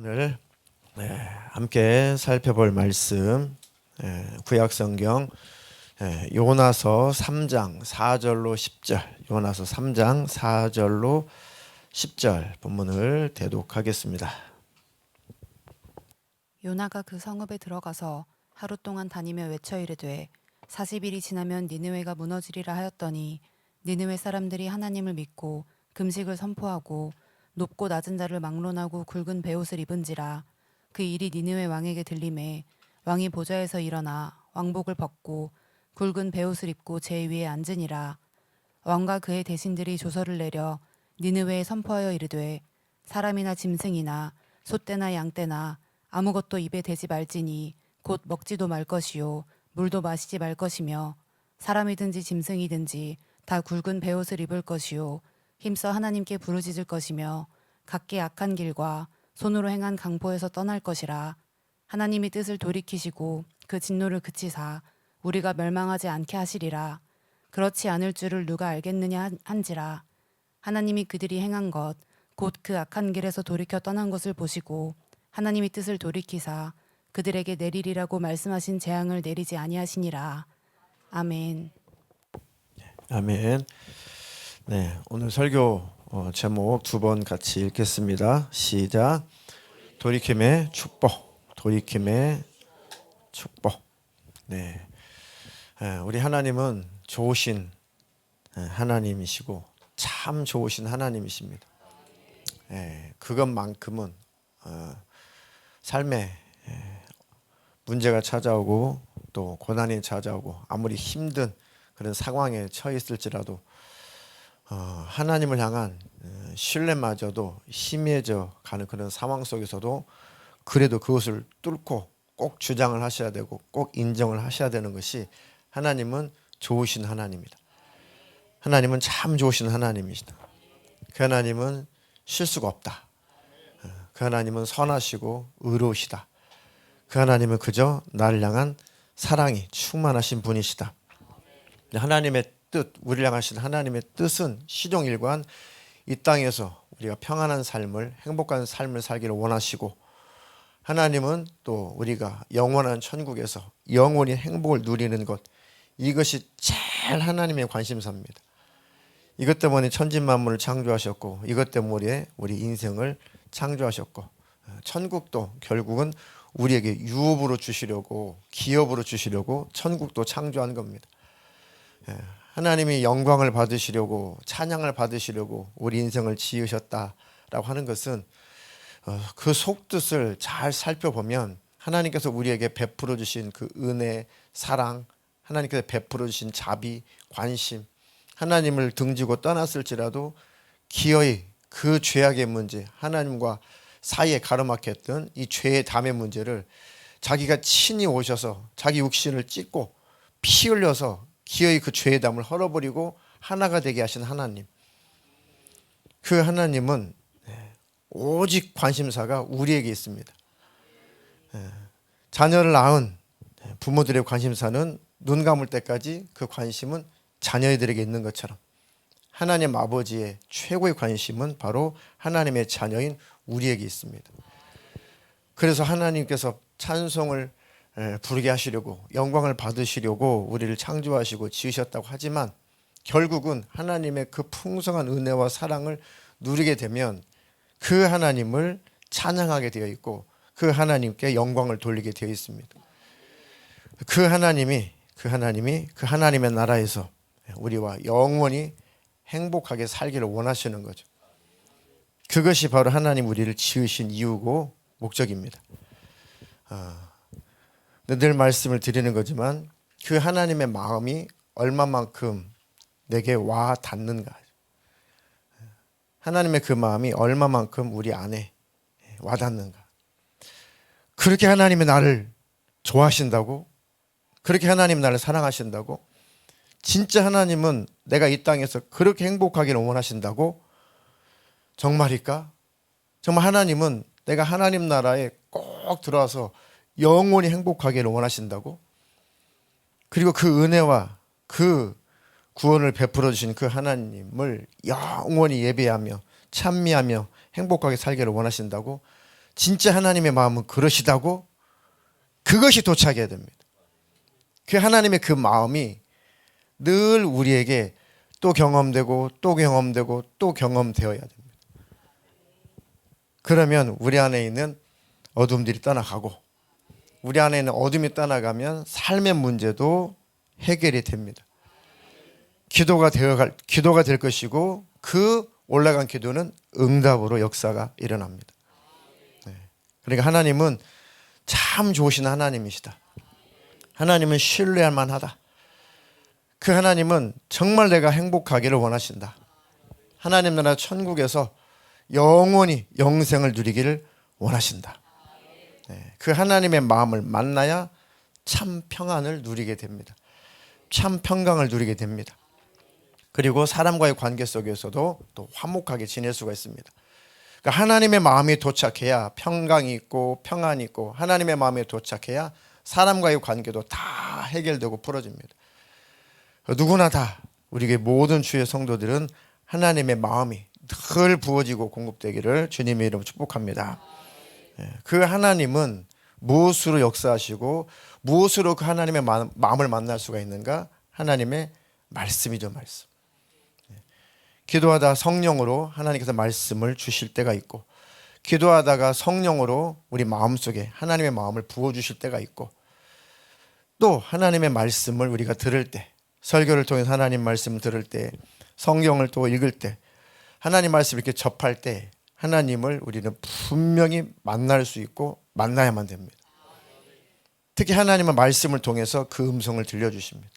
오늘 함께 살펴볼 말씀 구약성경 요나서 3장 4절로 10절 요나서 3장 4절로 10절 본문을 대독하겠습니다. 요나가 그 성읍에 들어가서 하루 동안 다니며 외쳐 이르되 40일이 지나면 니느웨가 무너지리라 하였더니 니느웨 사람들이 하나님을 믿고 금식을 선포하고 높고 낮은 자를 막론하고 굵은 베옷을 입은지라. 그 일이 니느웨 왕에게 들림에 왕이 보좌에서 일어나 왕복을 벗고 굵은 베옷을 입고 제 위에 앉으니라. 왕과 그의 대신들이 조서를 내려 니느웨에 선포하여 이르되 사람이나 짐승이나 소떼나 양떼나 아무것도 입에 대지 말지니 곧 먹지도 말 것이요 물도 마시지 말 것이며 사람이든지 짐승이든지 다 굵은 베옷을 입을 것이요 힘써 하나님께 부르짖을 것이며 각기 악한 길과 손으로 행한 강포에서 떠날 것이라. 하나님이 뜻을 돌이키시고 그 진노를 그치사 우리가 멸망하지 않게 하시리라. 그렇지 않을 줄을 누가 알겠느냐 한지라. 하나님이 그들이 행한 것 곧 그 악한 길에서 돌이켜 떠난 것을 보시고 하나님이 뜻을 돌이키사 그들에게 내리리라고 말씀하신 재앙을 내리지 아니하시니라. 아멘. 아멘. 네, 오늘 설교 제목 두 번 같이 읽겠습니다. 시작. 돌이킴의 축복. 돌이킴의 축복. 네, 우리 하나님은 좋으신 하나님이시고 참 좋으신 하나님이십니다. 그것만큼은 삶에 문제가 찾아오고 또 고난이 찾아오고 아무리 힘든 그런 상황에 처해 있을지라도 하나님을 향한 신뢰마저도 희미해져 가는 그런 상황 속에서도 그래도 그것을 뚫고 꼭 주장을 하셔야 되고 꼭 인정을 하셔야 되는 것이 하나님은 좋으신 하나님이다. 하나님은 참 좋으신 하나님이시다. 그 하나님은 실수가 없다. 그 하나님은 선하시고 의로우시다. 그 하나님은 그저 나를 향한 사랑이 충만하신 분이시다. 하나님의 뜻, 우리를 향하신 하나님의 뜻은 시종일관 이 땅에서 우리가 평안한 삶을, 행복한 삶을 살기를 원하시고, 하나님은 또 우리가 영원한 천국에서 영원히 행복을 누리는 것, 이것이 제일 하나님의 관심사입니다. 이것 때문에 천지만물을 창조하셨고, 이것 때문에 우리 인생을 창조하셨고, 천국도 결국은 우리에게 유업으로 주시려고, 기업으로 주시려고 천국도 창조한 겁니다. 하나님이 영광을 받으시려고, 찬양을 받으시려고 우리 인생을 지으셨다라고 하는 것은 그 속뜻을 잘 살펴보면 하나님께서 우리에게 베풀어 주신 그 은혜, 사랑, 하나님께서 베풀어 주신 자비, 관심, 하나님을 등지고 떠났을지라도 기어이 그 죄악의 문제, 하나님과 사이에 가로막혔던 이 죄의 담의 문제를 자기가 친히 오셔서 자기 육신을 찢고 피 흘려서 기어이 그 죄의 담을 헐어버리고 하나가 되게 하신 하나님, 그 하나님은 오직 관심사가 우리에게 있습니다. 자녀를 낳은 부모들의 관심사는 눈 감을 때까지 그 관심은 자녀들에게 있는 것처럼 하나님 아버지의 최고의 관심은 바로 하나님의 자녀인 우리에게 있습니다. 그래서 하나님께서 찬송을 부르게 하시려고, 영광을 받으시려고 우리를 창조하시고 지으셨다고 하지만 결국은 하나님의 그 풍성한 은혜와 사랑을 누리게 되면 그 하나님을 찬양하게 되어 있고 그 하나님께 영광을 돌리게 되어 있습니다. 그 하나님이 그 하나님의 나라에서 우리와 영원히 행복하게 살기를 원하시는 거죠. 그것이 바로 하나님 우리를 지으신 이유고 목적입니다. 늘 말씀을 드리는 거지만 그 하나님의 마음이 얼마만큼 내게 와 닿는가, 하나님의 그 마음이 얼마만큼 우리 안에 와 닿는가, 그렇게 하나님이 나를 좋아하신다고, 그렇게 하나님 나를 사랑하신다고, 진짜 하나님은 내가 이 땅에서 그렇게 행복하기를 원하신다고, 정말일까? 정말 하나님은 내가 하나님 나라에 꼭 들어와서 영원히 행복하기를 원하신다고? 그리고 그 은혜와 그 구원을 베풀어 주신 그 하나님을 영원히 예배하며 찬미하며 행복하게 살기를 원하신다고? 진짜 하나님의 마음은 그러시다고 그것이 도착해야 됩니다. 그 하나님의 그 마음이 늘 우리에게 또 경험되고 또 경험되고 또 경험되어야 됩니다. 그러면 우리 안에 있는 어둠들이 떠나가고 우리 안에 있는 어둠이 떠나가면 삶의 문제도 해결이 됩니다. 기도가 될 것이고 그 올라간 기도는 응답으로 역사가 일어납니다. 그러니까 하나님은 참 좋으신 하나님이시다. 하나님은 신뢰할 만하다. 그 하나님은 정말 내가 행복하기를 원하신다. 하나님 나라 천국에서 영원히 영생을 누리기를 원하신다. 그 하나님의 마음을 만나야 참 평안을 누리게 됩니다. 참 평강을 누리게 됩니다. 그리고 사람과의 관계 속에서도 또 화목하게 지낼 수가 있습니다. 그러니까 하나님의 마음이 도착해야 평강이 있고 평안이 있고 하나님의 마음이 도착해야 사람과의 관계도 다 해결되고 풀어집니다. 누구나 다 우리에게 모든 주의 성도들은 하나님의 마음이 늘 부어지고 공급되기를 주님의 이름으로 축복합니다. 그 하나님은 무엇으로 역사하시고 무엇으로 그 하나님의 마음을 만날 수가 있는가? 하나님의 말씀이죠. 말씀. 기도하다 성령으로 하나님께서 말씀을 주실 때가 있고 기도하다가 성령으로 우리 마음속에 하나님의 마음을 부어주실 때가 있고 또 하나님의 말씀을 우리가 들을 때 설교를 통해서 하나님 말씀을 들을 때 성경을 또 읽을 때 하나님 말씀을 이렇게 접할 때 하나님을 우리는 분명히 만날 수 있고 만나야만 됩니다. 특히 하나님은 말씀을 통해서 그 음성을 들려주십니다.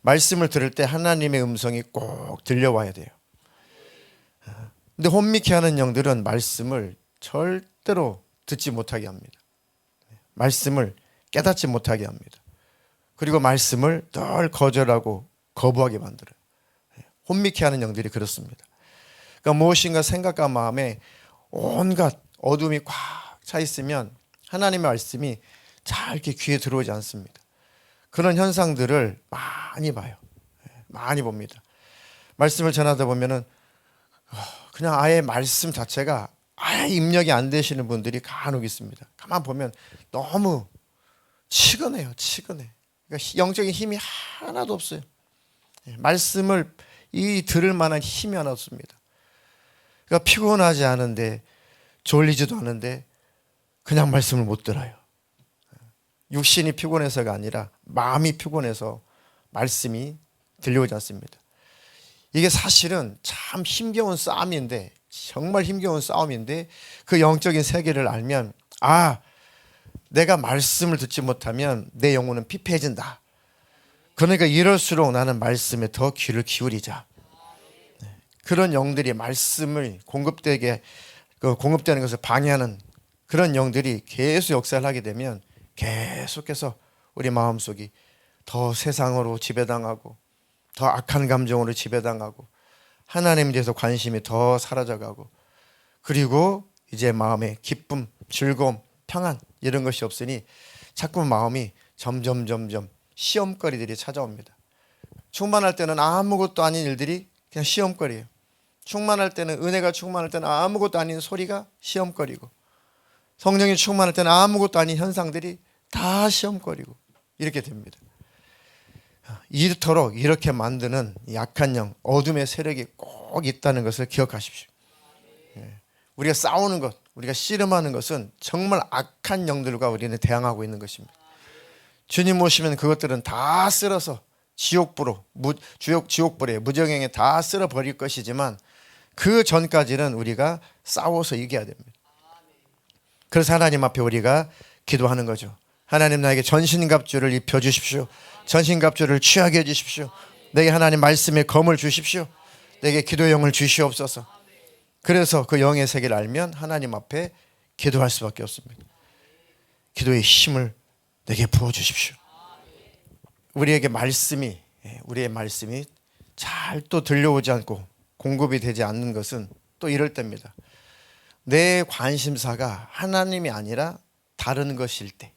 말씀을 들을 때 하나님의 음성이 꼭 들려와야 돼요. 근데 혼미케 하는 영들은 말씀을 절대로 듣지 못하게 합니다. 말씀을 깨닫지 못하게 합니다. 그리고 말씀을 늘 거절하고 거부하게 만들어요. 혼미케 하는 영들이 그렇습니다. 그러니까 무엇인가 생각과 마음에 온갖 어둠이 꽉 차 있으면 하나님의 말씀이 잘 이렇게 귀에 들어오지 않습니다. 그런 현상들을 많이 봐요. 많이 봅니다. 말씀을 전하다 보면은 그냥 아예 말씀 자체가 아예 입력이 안 되시는 분들이 간혹 있습니다. 가만 보면 너무 치근해요. 치근해. 그러니까 영적인 힘이 하나도 없어요. 말씀을 들을 만한 힘이 하나 없습니다. 그러니까 피곤하지 않은데 졸리지도 않은데 그냥 말씀을 못 들어요. 육신이 피곤해서가 아니라 마음이 피곤해서 말씀이 들려오지 않습니다. 이게 사실은 참 힘겨운 싸움인데 정말 힘겨운 싸움인데 그 영적인 세계를 알면 내가 말씀을 듣지 못하면 내 영혼은 피폐해진다. 그러니까 이럴수록 나는 말씀에 더 귀를 기울이자. 그런 영들이 말씀을 공급되는 것을 방해하는 그런 영들이 계속 역사를 하게 되면 계속해서 우리 마음속이 더 세상으로 지배당하고 더 악한 감정으로 지배당하고 하나님에 대해서 관심이 더 사라져가고 그리고 이제 마음에 기쁨, 즐거움, 평안 이런 것이 없으니 자꾸 마음이 점점 시험거리들이 찾아옵니다. 충만할 때는 아무것도 아닌 일들이 그냥 시험거리예요. 충만할 때는 은혜가 충만할 때는 아무것도 아닌 소리가 시험거리고 성령이 충만할 때는 아무것도 아닌 현상들이 다 시험거리고 이렇게 됩니다. 이토록 이렇게 만드는 약한 영, 어둠의 세력이 꼭 있다는 것을 기억하십시오. 우리가 싸우는 것, 우리가 씨름하는 것은 정말 악한 영들과 우리는 대항하고 있는 것입니다. 주님 오시면 그것들은 다 쓸어서 지옥불에 무정행에 다 쓸어버릴 것이지만 그 전까지는 우리가 싸워서 이겨야 됩니다. 그래서 하나님 앞에 우리가 기도하는 거죠. 하나님 나에게 전신갑주를 입혀주십시오. 전신갑주를 취하게 해주십시오. 내게 하나님 말씀의 검을 주십시오. 내게 기도의 영을 주시옵소서. 그래서 그 영의 세계를 알면 하나님 앞에 기도할 수밖에 없습니다. 기도의 힘을 내게 부어주십시오. 우리의 말씀이 잘 또 들려오지 않고 공급이 되지 않는 것은 또 이럴 때입니다. 내 관심사가 하나님이 아니라 다른 것일 때,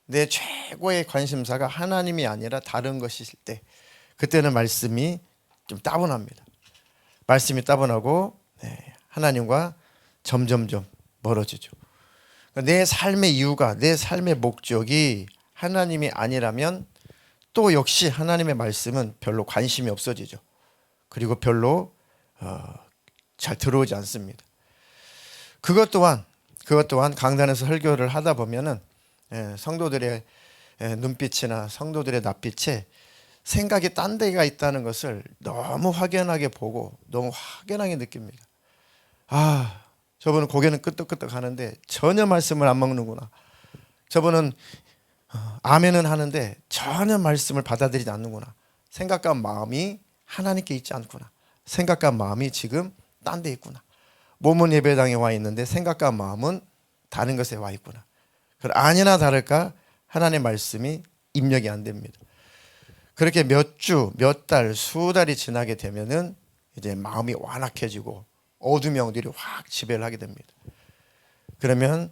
내 최고의 관심사가 하나님이 아니라 다른 것일 때, 그때는 말씀이 좀 따분합니다. 말씀이 따분하고 하나님과 점점점 멀어지죠. 그러니까 내 삶의 이유가, 내 삶의 목적이 하나님이 아니라면 또 역시 하나님의 말씀은 별로 관심이 없어지죠. 그리고 별로 잘 들어오지 않습니다. 그것 또한 강단에서 설교를 하다 보면은 성도들의 눈빛이나 성도들의 낯빛에 생각이 딴 데가 있다는 것을 너무 확연하게 보고 너무 확연하게 느낍니다. 아, 저분은 고개는 끄덕끄덕 하는데 전혀 말씀을 안 먹는구나. 저분은 아멘은 하는데 전혀 말씀을 받아들이지 않는구나. 생각과 마음이 하나님께 있지 않구나. 생각과 마음이 지금 딴 데 있구나. 몸은 예배당에 와 있는데 생각과 마음은 다른 것에 와 있구나. 아니나 다를까 하나님의 말씀이 입력이 안 됩니다. 그렇게 몇 주, 몇 달, 수달이 지나게 되면은 이제 마음이 완악해지고 어둠의 영들이 확 지배를 하게 됩니다. 그러면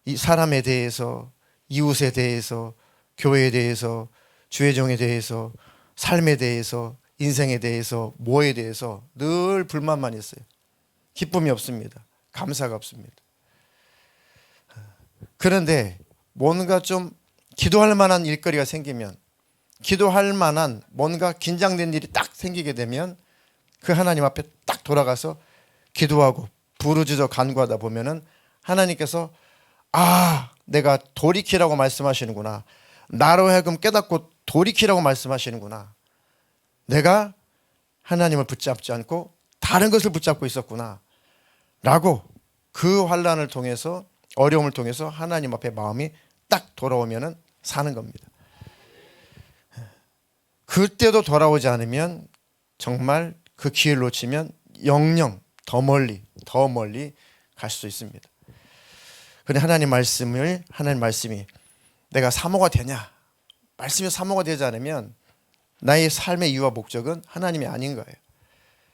이 사람에 대해서, 이웃에 대해서, 교회에 대해서, 주의 종에 대해서, 삶에 대해서, 인생에 대해서, 뭐에 대해서 늘 불만만 있어요. 기쁨이 없습니다. 감사가 없습니다. 그런데 뭔가 좀 기도할 만한 일거리가 생기면, 기도할 만한 뭔가 긴장된 일이 딱 생기게 되면 그 하나님 앞에 딱 돌아가서 기도하고 부르짖어 간구하다 보면은 하나님께서 내가 돌이키라고 말씀하시는구나. 나로 하여금 깨닫고 돌이키라고 말씀하시는구나. 내가 하나님을 붙잡지 않고 다른 것을 붙잡고 있었구나 라고 그 환난을 통해서, 어려움을 통해서 하나님 앞에 마음이 딱 돌아오면은 사는 겁니다. 그때도 돌아오지 않으면 정말 그 기회를 놓치면 영영 더 멀리 갈 수 있습니다. 그런데 하나님 말씀이 내가 사모가 되냐? 말씀이 사모가 되지 않으면 나의 삶의 이유와 목적은 하나님이 아닌 거예요.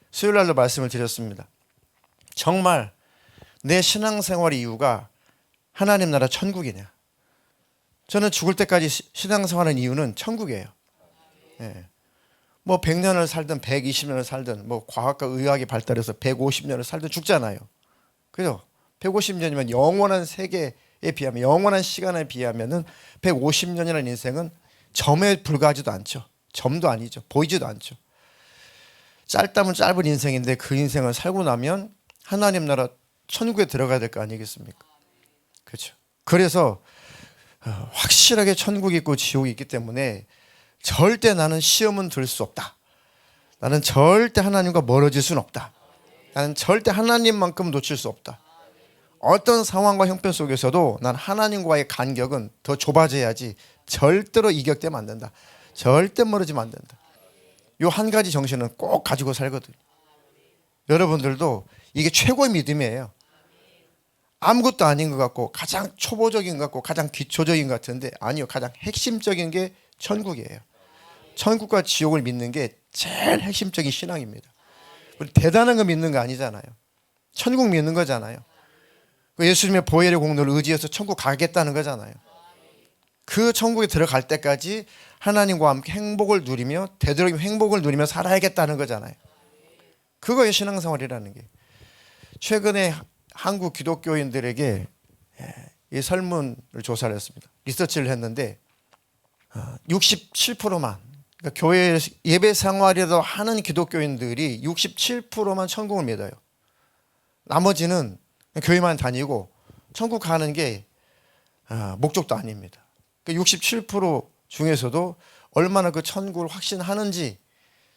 수요일 날도 말씀을 드렸습니다. 정말 내 신앙생활의 이유가 하나님 나라 천국이냐? 저는 죽을 때까지 신앙생활하는 이유는 천국이에요. 뭐 100년을 살든 120년을 살든 뭐 과학과 의학이 발달해서 150년을 살든 죽잖아요. 그죠? 150년이면 영원한 세계에 비하면, 영원한 시간에 비하면은 150년이라는 인생은 점에 불과하지도 않죠. 점도 아니죠. 보이지도 않죠. 짧다면 짧은 인생인데 그 인생을 살고 나면 하나님 나라 천국에 들어가야 될 거 아니겠습니까? 그렇죠. 그래서 확실하게 천국이 있고 지옥이 있기 때문에 절대 나는 시험은 들 수 없다. 나는 절대 하나님과 멀어질 수는 없다. 나는 절대 하나님만큼 놓칠 수 없다. 어떤 상황과 형편 속에서도 난 하나님과의 간격은 더 좁아져야지 절대로 이격되면 안 된다. 절대 멀어지면 안 된다. 요 한 가지 정신은 꼭 가지고 살거든요. 여러분들도 이게 최고의 믿음이에요. 아무것도 아닌 것 같고 가장 초보적인 것 같고 가장 기초적인 것 같은데 아니요. 가장 핵심적인 게 천국이에요. 천국과 지옥을 믿는 게 제일 핵심적인 신앙입니다. 우리 대단한 거 믿는 거 아니잖아요. 천국 믿는 거잖아요. 예수님의 보혈의 공로를 의지해서 천국 가겠다는 거잖아요. 그 천국에 들어갈 때까지 하나님과 함께 행복을 누리며 되도록이면 행복을 누리며 살아야겠다는 거잖아요. 그거의 신앙생활이라는 게. 최근에 한국 기독교인들에게 이 설문을 조사를 했습니다. 리서치를 했는데 67%만, 그러니까 교회 예배 생활이라도 하는 기독교인들이 67%만 천국을 믿어요. 나머지는 교회만 다니고 천국 가는 게 목적도 아닙니다. 67% 중에서도 얼마나 그 천국을 확신하는지,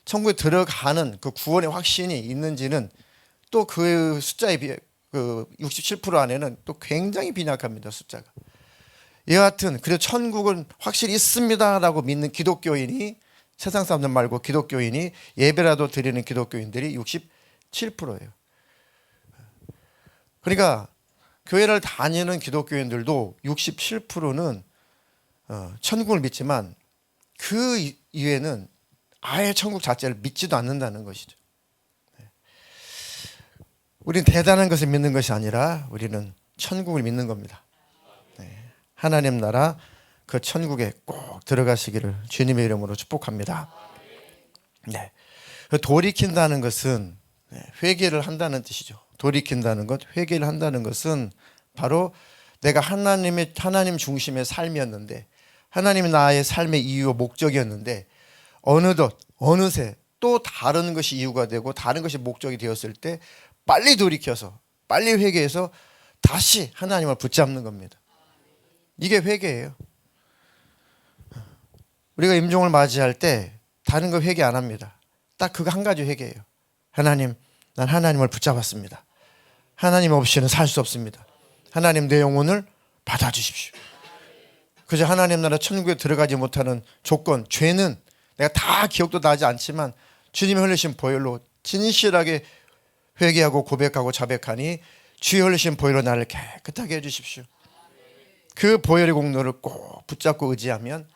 천국에 들어가는 그 구원의 확신이 있는지는 또 그 숫자에 비해 그 67% 안에는 또 굉장히 빈약합니다. 숫자가. 여하튼 그래서 천국은 확실히 있습니다라고 믿는 기독교인이, 세상 사람들 말고 기독교인이, 예배라도 드리는 기독교인들이 67%예요. 그러니까 교회를 다니는 기독교인들도 67%는 천국을 믿지만 그 이외에는 아예 천국 자체를 믿지도 않는다는 것이죠. 우리는 대단한 것을 믿는 것이 아니라 우리는 천국을 믿는 겁니다. 하나님 나라 그 천국에 꼭 들어가시기를 주님의 이름으로 축복합니다. 돌이킨다는 것은 회개를 한다는 뜻이죠. 돌이킨다는 것, 회개를 한다는 것은 바로 내가 하나님 중심의 삶이었는데, 하나님이 나의 삶의 이유와 목적이었는데, 어느덧 어느새 또 다른 것이 이유가 되고 다른 것이 목적이 되었을 때 빨리 돌이켜서 빨리 회개해서 다시 하나님을 붙잡는 겁니다. 이게 회개예요. 우리가 임종을 맞이할 때 다른 거 회개 안 합니다. 딱 그거 한 가지 회개예요. 하나님, 난 하나님을 붙잡았습니다. 하나님 없이는 살 수 없습니다. 하나님, 내 영혼을 받아주십시오. 그저 하나님 나라 천국에 들어가지 못하는 조건, 죄는 내가 다 기억도 나지 않지만 주님이 흘리신 보혈로 진실하게 회개하고 고백하고 자백하니 주의 흘리신 보혈로 나를 깨끗하게 해주십시오. 그 보혈의 공로를 꼭 붙잡고 의지하면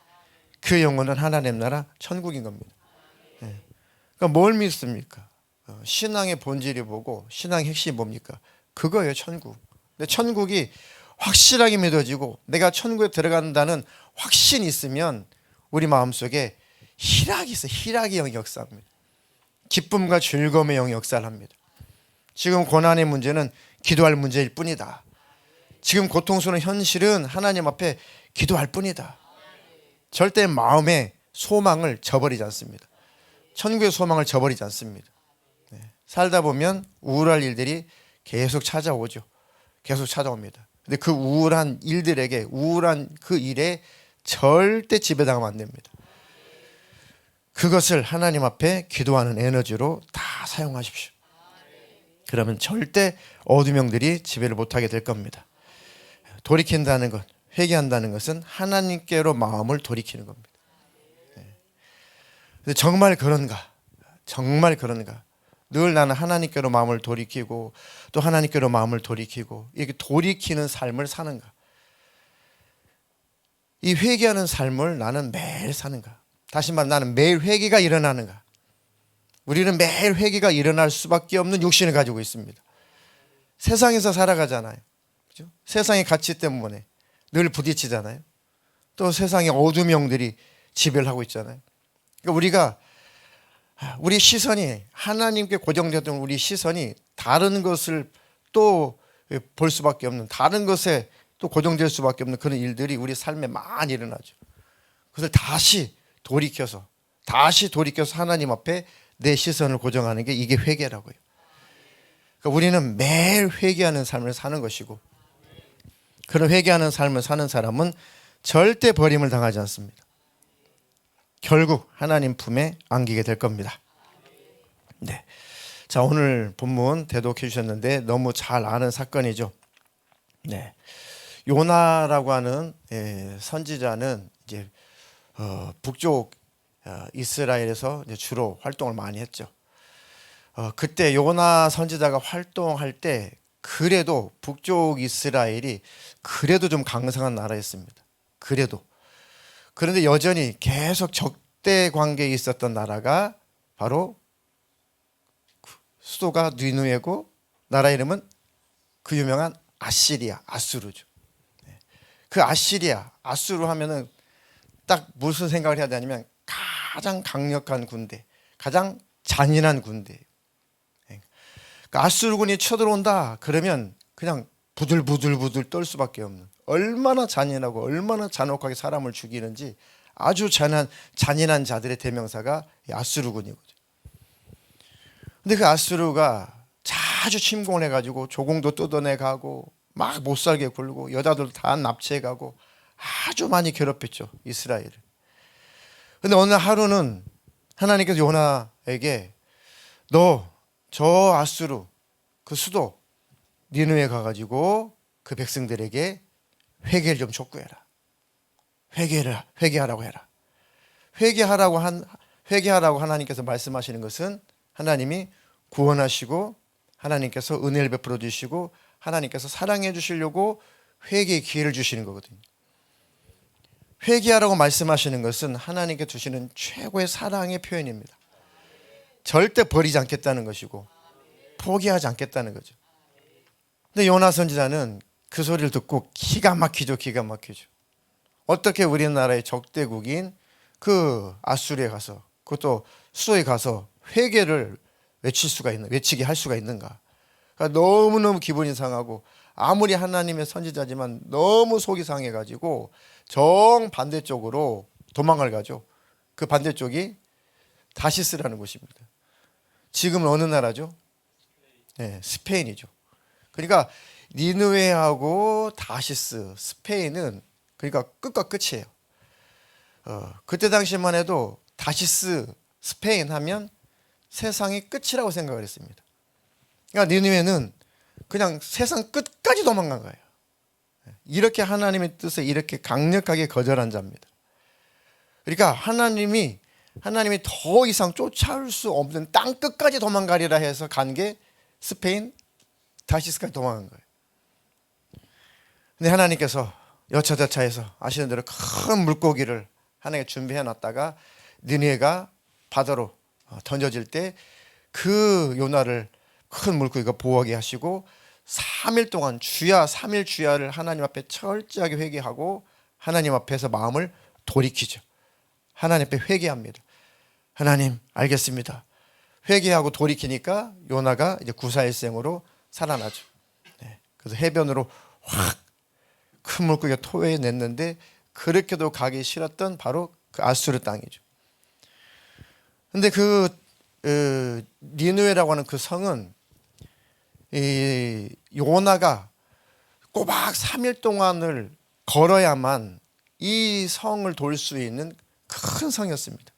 그 영혼은 하나님 나라 천국인 겁니다. 그러니까 뭘 믿습니까? 신앙의 본질이 뭐고 신앙의 핵심이 뭡니까? 그거예요, 천국. 근데 천국이 확실하게 믿어지고 내가 천국에 들어간다는 확신이 있으면 우리 마음속에 희락이 있어요. 희락의 영이 역사합니다. 기쁨과 즐거움의 영이 역사를 합니다. 지금 고난의 문제는 기도할 문제일 뿐이다. 지금 고통스러운 현실은 하나님 앞에 기도할 뿐이다. 절대 마음의 소망을 저버리지 않습니다. 천국의 소망을 저버리지 않습니다. 살다 보면 우울할 일들이 계속 찾아오죠. 계속 찾아옵니다. 근데 그 우울한 일들에게, 우울한 그 일에 절대 지배당하면 안 됩니다. 그것을 하나님 앞에 기도하는 에너지로 다 사용하십시오. 그러면 절대 어둠 영들이 지배를 못하게 될 겁니다. 돌이킨다는 것, 회개한다는 것은 하나님께로 마음을 돌이키는 겁니다. 근데 정말 그런가? 정말 그런가? 늘 나는 하나님께로 마음을 돌이키고 또 하나님께로 마음을 돌이키고 이렇게 돌이키는 삶을 사는가? 이 회개하는 삶을 나는 매일 사는가? 다시 말해 나는 매일 회개가 일어나는가? 우리는 매일 회개가 일어날 수밖에 없는 육신을 가지고 있습니다. 세상에서 살아가잖아요. 그렇죠? 세상의 가치 때문에 늘 부딪히잖아요. 또 세상의 어둠 영들이 지배를 하고 있잖아요. 그러니까 우리 시선이 하나님께 고정되었던 우리 시선이 다른 것을 또 볼 수밖에 없는, 다른 것에 또 고정될 수밖에 없는 그런 일들이 우리 삶에 많이 일어나죠. 그것을 다시 돌이켜서 하나님 앞에 내 시선을 고정하는 게 이게 회개라고요. 그러니까 우리는 매일 회개하는 삶을 사는 것이고, 그런 회개하는 삶을 사는 사람은 절대 버림을 당하지 않습니다. 결국 하나님 품에 안기게 될 겁니다. 네. 자, 오늘 본문 대독해 주셨는데 너무 잘 아는 사건이죠. 네. 요나라고 하는 선지자는 이제 북쪽 이스라엘에서 이제 주로 활동을 많이 했죠. 그때 요나 선지자가 활동할 때 그래도 북쪽 이스라엘이 그래도 좀 강성한 나라였습니다. 그런데 여전히 계속 적대 관계에 있었던 나라가 바로 수도가 니느웨고 나라 이름은 그 유명한 아수르죠. 그 아수르 하면은 딱 무슨 생각을 해야 되냐면 가장 강력한 군대, 가장 잔인한 군대. 그러니까 아수르군이 쳐들어온다 그러면 그냥 부들부들 떨 수밖에 없는, 얼마나 잔인하고 얼마나 잔혹하게 사람을 죽이는지 아주 잔인한 자들의 대명사가 아수르군이거든요. 근데 그 아수르가 자주 침공을 해가지고 조공도 뜯어내가고 막 못살게 굴고 여자들 다 납치해가고 아주 많이 괴롭혔죠, 이스라엘을. 근데 어느 하루는 하나님께서 요나에게 너 저 아수르 그 수도 니느웨 가가지고 그 백성들에게 회개를 좀 촉구해라. 회개하라고 해라. 회개하라고 하나님께서 말씀하시는 것은 하나님이 구원하시고 하나님께서 은혜를 베풀어 주시고 하나님께서 사랑해 주시려고 회개의 기회를 주시는 거거든요. 회개하라고 말씀하시는 것은 하나님께 주시는 최고의 사랑의 표현입니다. 절대 버리지 않겠다는 것이고 포기하지 않겠다는 거죠. 근데 요나 선지자는 그 소리를 듣고 기가 막히죠. 어떻게 우리나라의 적대국인 그 아수르에 가서, 그것도 수도에 가서 회개를 외치게 할 수가 있는가? 그러니까 너무너무 기분이 상하고 아무리 하나님의 선지자지만 너무 속이 상해가지고 정반대쪽으로 도망을 가죠. 그 반대쪽이 다시스라는 곳입니다. 지금은 어느 나라죠? 네, 스페인이죠. 그러니까 니느웨하고 다시스, 스페인은 그러니까 끝과 끝이에요. 그때 당시만 해도 다시스, 스페인 하면 세상이 끝이라고 생각을 했습니다. 그러니까 니느웨는 그냥 세상 끝까지 도망간 거예요. 이렇게 하나님의 뜻을 이렇게 강력하게 거절한 자입니다. 그러니까 하나님이 더 이상 쫓아올 수 없는 땅 끝까지 도망가리라 해서 간 게 스페인 다시스까지 도망간 거예요. 근데 하나님께서 여차저차해서 아시는 대로 큰 물고기를 하나님께 준비해 놨다가 니느웨가 바다로 던져질 때 그 요나를 큰 물고기가 보호하게 하시고 3일 동안 주야 3일 주야를 하나님 앞에 철저하게 회개하고 하나님 앞에서 마음을 돌이키죠. 하나님 앞에 회개합니다. 하나님 알겠습니다. 회개하고 돌이키니까 요나가 이제 구사일생으로 살아나죠. 네. 그래서 해변으로 확 큰 물고기가 토해냈는데 그렇게도 가기 싫었던 바로 그 아수르 땅이죠. 근데 그 니느웨라고 하는 그 성은 이 요나가 꼬박 3일 동안을 걸어야만 이 성을 돌 수 있는 큰 성이었습니다.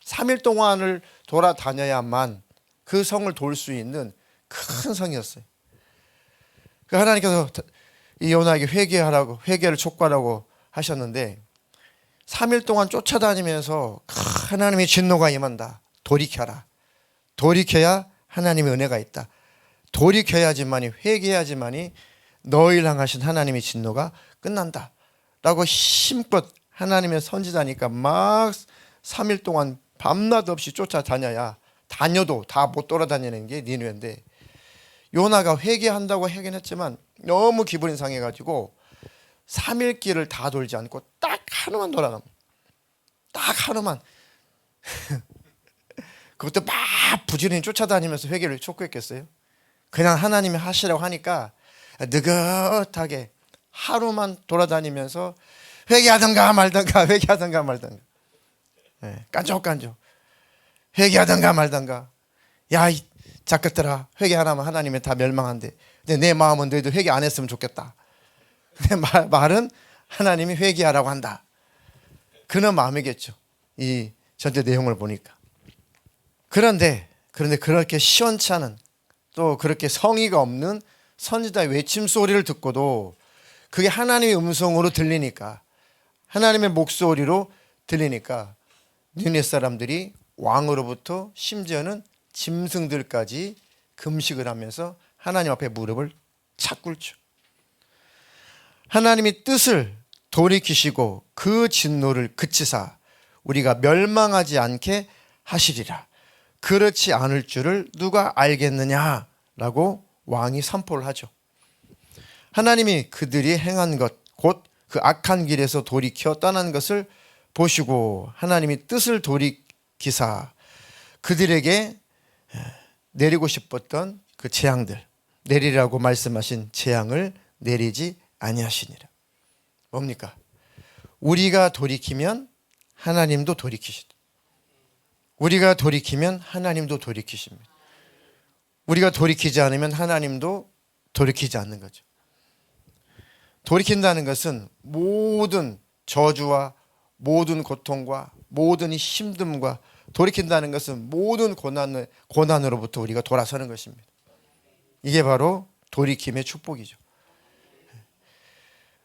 3일 동안을 돌아다녀야만 그 성을 돌 수 있는 큰 성이었어요. 그 하나님께서 이 요나에게 회개를 촉구하라고 하셨는데 3일 동안 쫓아다니면서 하나님의 진노가 임한다. 돌이켜라. 돌이켜야 하나님의 은혜가 있다. 돌이켜야지만이 회개해야지만이 너희를 향하신 하나님의 진노가 끝난다. 라고 힘껏 하나님의 선지자니까 막 3일 동안 밤낮 없이 쫓아다녀야 다녀도 다 못 돌아다니는 게 니느웨인데 요나가 회개한다고 하긴 했지만 너무 기분이 상해가지고 3일 길을 다 돌지 않고 딱 하루만 돌아갑니다. 딱 하루만. 그것도 막 부지런히 쫓아다니면서 회개를 촉구했겠어요? 그냥 하나님이 하시라고 하니까 느긋하게 하루만 돌아다니면서 회개하던가 말던가 회개하던가 말던가 네, 깐족깐족 회개하던가 말던가 야 이 작것들아 회개하라면 하나님이 다 멸망한대. 근데 내 마음은 너희도 회개 안 했으면 좋겠다. 내 말은 하나님이 회개하라고 한다. 그런 마음이겠죠. 이 전체 내용을 보니까. 그런데 그렇게 시원치 않은 또 그렇게 성의가 없는 선지자의 외침 소리를 듣고도 그게 하나님의 음성으로 들리니까 하나님의 목소리로 들리니까 니느웨 사람들이 왕으로부터 심지어는 짐승들까지 금식을 하면서 하나님 앞에 무릎을 착 꿇죠. 하나님이 뜻을 돌이키시고 그 진노를 그치사 우리가 멸망하지 않게 하시리라. 그렇지 않을 줄을 누가 알겠느냐라고 왕이 선포를 하죠. 하나님이 그들이 행한 것, 곧 그 악한 길에서 돌이켜 떠난 것을 보시고 하나님이 뜻을 돌이키사 그들에게 내리고 싶었던 그 재앙들, 내리라고 말씀하신 재앙을 내리지 아니하시니라. 뭡니까? 우리가 돌이키면 하나님도 돌이키시다. 우리가 돌이키면 하나님도 돌이키십니다. 우리가 돌이키지 않으면 하나님도 돌이키지 않는 거죠. 돌이킨다는 것은 모든 저주와 모든 고통과 모든 힘듦과 돌이킨다는 것은 모든 고난으로부터 우리가 돌아서는 것입니다. 이게 바로 돌이킴의 축복이죠.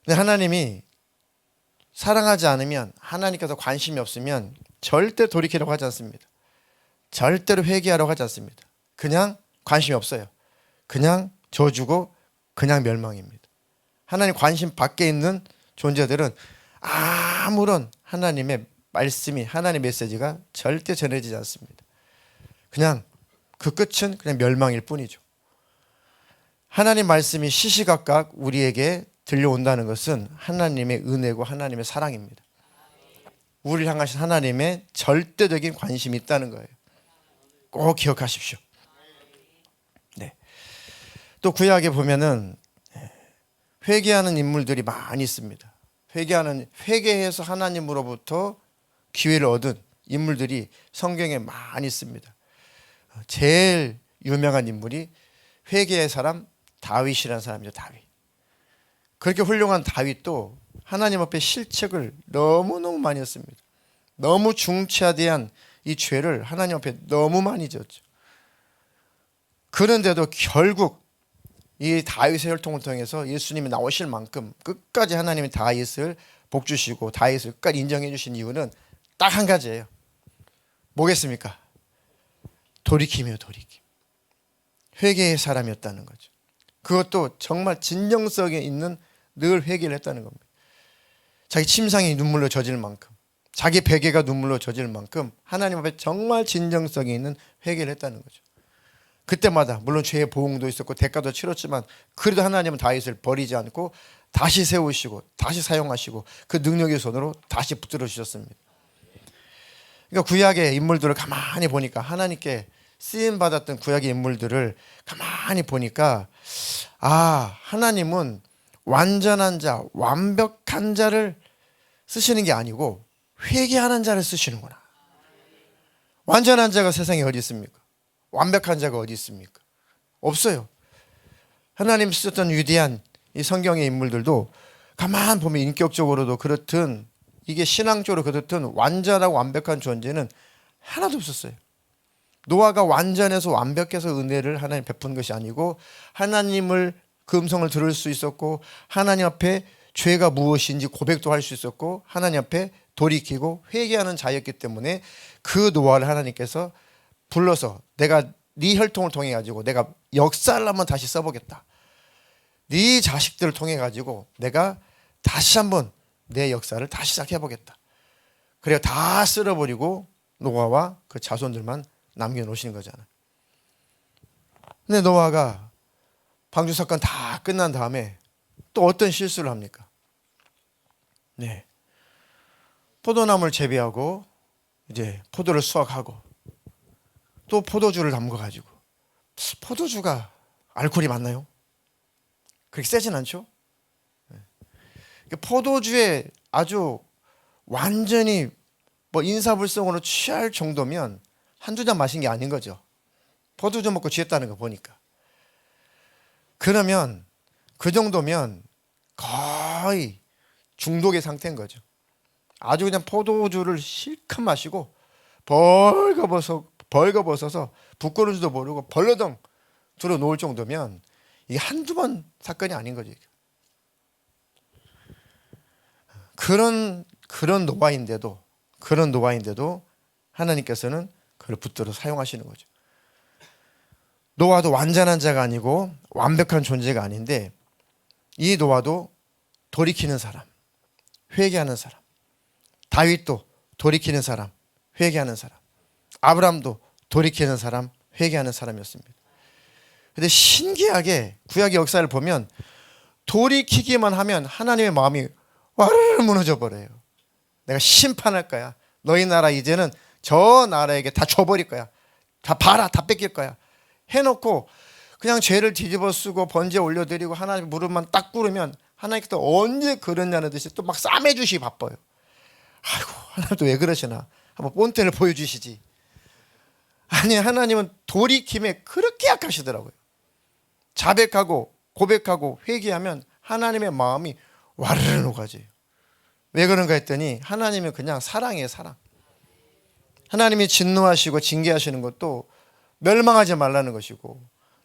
근데 하나님이 사랑하지 않으면 하나님께서 관심이 없으면 절대 돌이키려고 하지 않습니다. 절대로 회개하려고 하지 않습니다. 그냥 관심이 없어요. 그냥 저주고 그냥 멸망입니다. 하나님 관심 밖에 있는 존재들은 아무런 하나님의 말씀이 하나님의 메시지가 절대 전해지지 않습니다. 그냥 그 끝은 그냥 멸망일 뿐이죠. 하나님 말씀이 시시각각 우리에게 들려온다는 것은 하나님의 은혜고 하나님의 사랑입니다. 우리를 향하신 하나님의 절대적인 관심이 있다는 거예요. 꼭 기억하십시오. 네. 또 구약에 보면은 회개하는 인물들이 많이 있습니다. 회개해서 하나님으로부터 기회를 얻은 인물들이 성경에 많이 있습니다. 제일 유명한 인물이 회개의 사람 다윗이라는 사람이죠. 다윗. 그렇게 훌륭한 다윗도 하나님 앞에 실책을 너무너무 많이 했습니다. 너무 중차대한 이 죄를 하나님 앞에 너무 많이 지었죠. 그런데도 결국 이 다윗의 혈통을 통해서 예수님이 나오실 만큼 끝까지 하나님이 다윗을 복주시고 다윗을 끝까지 인정해 주신 이유는 딱 한 가지예요. 뭐겠습니까? 돌이킴이에요. 돌이킴. 회개의 사람이었다는 거죠. 그것도 정말 진정성이 있는 늘 회개를 했다는 겁니다. 자기 침상이 눈물로 젖을 만큼, 자기 베개가 눈물로 젖을 만큼 하나님 앞에 정말 진정성이 있는 회개를 했다는 거죠. 그때마다 물론 죄의 보응도 있었고 대가도 치렀지만 그래도 하나님은 다윗을 버리지 않고 다시 세우시고 다시 사용하시고 그 능력의 손으로 다시 붙들어 주셨습니다. 그러니까 구약의 인물들을 가만히 보니까 하나님께 쓰임 받았던 구약의 인물들을 가만히 보니까 하나님은 완전한 자, 완벽한 자를 쓰시는 게 아니고 회개하는 자를 쓰시는구나. 완전한 자가 세상에 어디 있습니까? 완벽한 자가 어디 있습니까? 없어요. 하나님 쓰셨던 위대한 이 성경의 인물들도 가만 보면 인격적으로도 그렇든 이게 신앙적으로 그렇든 완전하고 완벽한 존재는 하나도 없었어요. 노아가 완전해서 완벽해서 은혜를 하나님 베푼 것이 아니고 하나님을 그 음성을 들을 수 있었고 하나님 앞에 죄가 무엇인지 고백도 할 수 있었고 하나님 앞에 돌이키고 회개하는 자였기 때문에 그 노아를 하나님께서 불러서 내가 네 혈통을 통해 가지고 내가 역사를 한번 다시 써보겠다. 네 자식들을 통해 가지고 내가 다시 한번 내 역사를 다시 시작해보겠다. 그래야 다 쓸어버리고 노아와 그 자손들만 남겨놓으시는 거잖아요. 근데 노아가 방주 사건 다 끝난 다음에 또 어떤 실수를 합니까? 네, 포도나무를 재배하고 이제 포도를 수확하고 또 포도주를 담궈가지고 포도주가 알코올이 많나요? 그렇게 세진 않죠? 포도주에 아주 완전히 인사불성으로 취할 정도면 한두 잔 마신 게 아닌 거죠. 포도주 먹고 취했다는 거 보니까. 그러면 그 정도면 거의 중독의 상태인 거죠. 아주 그냥 포도주를 실컷 마시고 벌거벗어서 부끄러운지도 모르고 벌러덩 들어 놓을 정도면 이게 한두 번 사건이 아닌 거죠. 그런 노아인데도 하나님께서는 그를 붙들어 사용하시는 거죠. 노아도 완전한 자가 아니고 완벽한 존재가 아닌데 이 노아도 돌이키는 사람, 회개하는 사람, 다윗도 돌이키는 사람, 회개하는 사람, 아브라함도 돌이키는 사람, 회개하는 사람이었습니다. 그런데 신기하게 구약의 역사를 보면 돌이키기만 하면 하나님의 마음이 와르르 무너져 버려요. 내가 심판할 거야. 너희 나라 이제는 저 나라에게 다 줘버릴 거야. 다 봐라, 다 뺏길 거야. 해놓고 그냥 죄를 뒤집어 쓰고 번제 올려드리고 하나님 무릎만 딱 꿇으면 하나님께서 언제 그러냐는 듯이 또 막 싸매주시기 바빠요. 아이고 하나님도 왜 그러시나. 한번 본때를 보여주시지. 아니 하나님은 돌이킴에 그렇게 약하시더라고요. 자백하고 고백하고 회개하면 하나님의 마음이 와르르 녹아져요. 왜 그런가 했더니 하나님은 그냥 사랑이에요. 사랑. 하나님이 진노하시고 징계하시는 것도 멸망하지 말라는 것이고